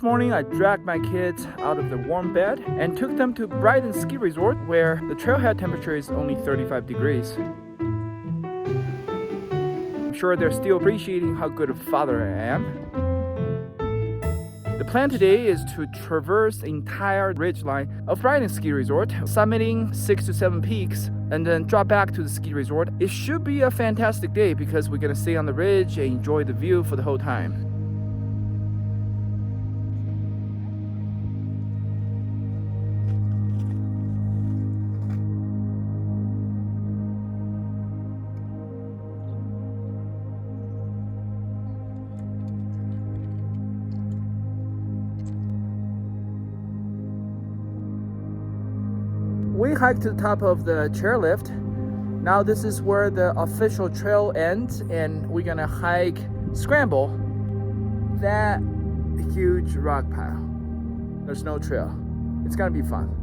This morning I dragged my kids out of the warm bed and took them to Brighton Ski Resort where the trailhead temperature is only 35 degrees. I'm sure they're still appreciating how good a father I am. The plan today is to traverse the entire ridgeline of Brighton Ski Resort, summiting 6 to 7 peaks, and then drop back to the ski resort. It should be a fantastic day because we're gonna stay on the ridge and enjoy the view for the whole time. We hiked to the top of the chairlift. Now this is where the official trail ends, and we're gonna hike, scramble that huge rock pile. There's no trail. It's gonna be fun.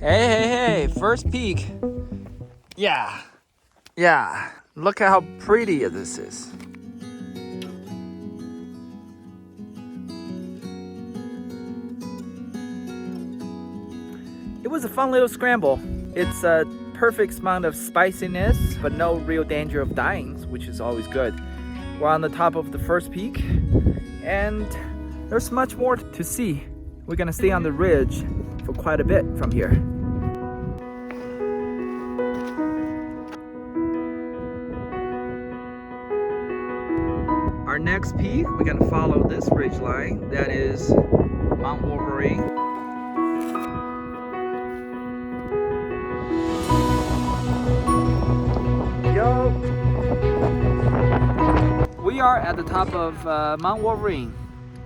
Hey, first peak. Yeah. Look at how pretty this is. It was a fun little scramble. It's a perfect amount of spiciness, but no real danger of dying, which is always good. We're on the top of the first peak, and there's much more to see. We're gonna stay on the ridge for quite a bit from here. Our next peak, we're gonna follow this ridge line. That is Mount Wolverine. Yo! We are at the top of Mount Wolverine,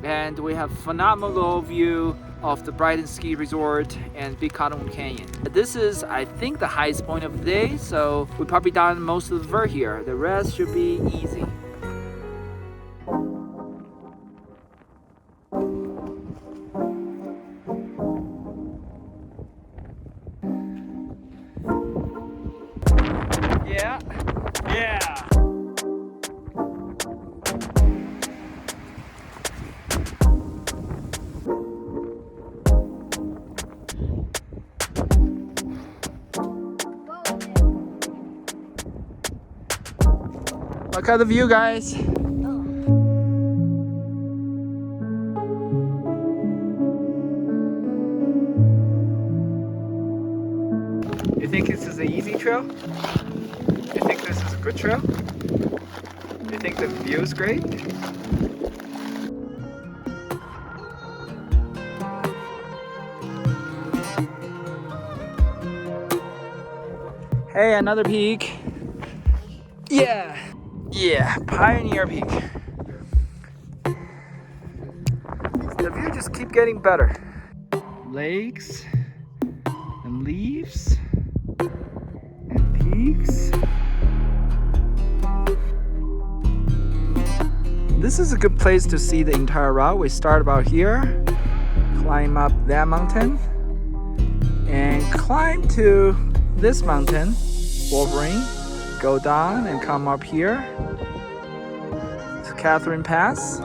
and we have phenomenal view of the Brighton Ski Resort and Big Cottonwood Canyon. This is, I think, the highest point of the day, so we probably done most of the vert here. The rest should be easy. Yeah. Look at the view, guys. You think this is an easy trail? You think this is a good trail? You think the view is great? Hey, another peak. Yeah, Pioneer Peak. The view just keeps getting better. Lakes and leaves and peaks. This is a good place to see the entire route. We start about here, climb up that mountain, and climb to this mountain, Wolverine. Go down and come up here. Catherine Pass,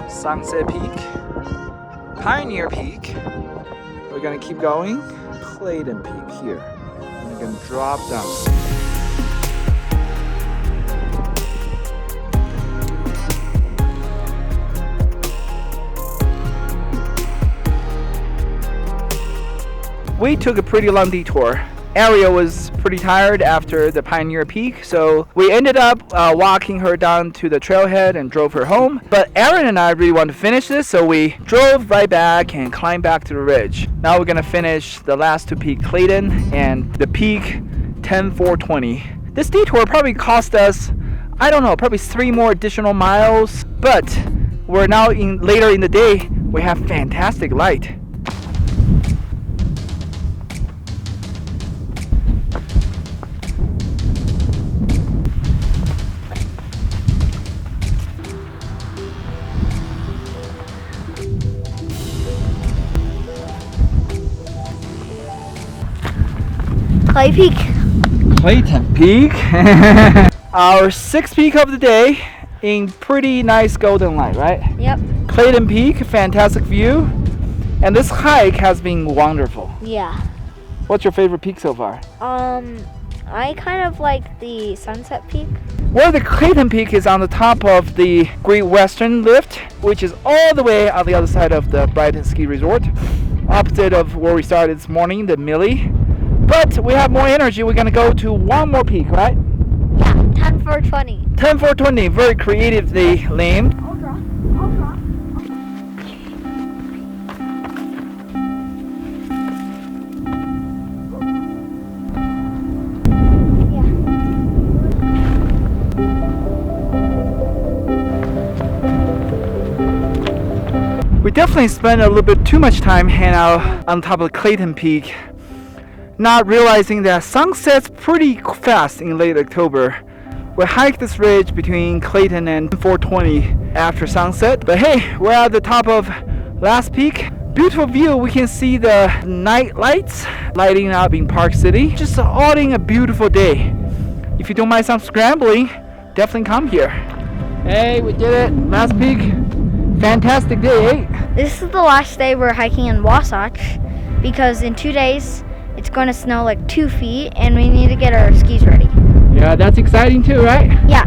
Sunset Peak, Pioneer Peak. We're gonna keep going. Clayton Peak here. We're gonna drop down. We took a pretty long detour. Ariel was pretty tired after the Pioneer Peak, so we ended up walking her down to the trailhead and drove her home. But Aaron and I really want to finish this, so we drove right back and climbed back to the ridge. Now we're gonna finish the last two peaks, Clayton and the peak 10420. This detour probably cost us, I don't know, probably 3 more additional miles, but we're now later in the day. We have fantastic light. Clay Peak. Clayton Peak. Our sixth peak of the day in pretty nice golden light, right? Yep. Clayton Peak, fantastic view. And this hike has been wonderful. Yeah. What's your favorite peak so far? I kind of like the Sunset Peak. Well, the Clayton Peak is on the top of the Great Western Lift, which is all the way on the other side of the Brighton Ski Resort, opposite of where we started this morning, the Millie. But we have more energy. We're gonna go to one more peak, right? Yeah, 10-4-20. 10-4-20, very creatively named. I'll draw. We definitely spent a little bit too much time hanging out on top of Clayton Peak, not realizing that sun sets pretty fast in late October. We hiked this ridge between Clayton and 420 after sunset, but hey, we're at the top of last peak. Beautiful view. We can see the night lights lighting up in Park City. Just all in a beautiful day. If you don't mind some scrambling, definitely come here. Hey, we did it. Last peak. Fantastic day, eh? This is the last day we're hiking in Wasatch because in 2 days it's going to snow like 2 feet and we need to get our skis ready. Yeah, that's exciting too, right? Yeah.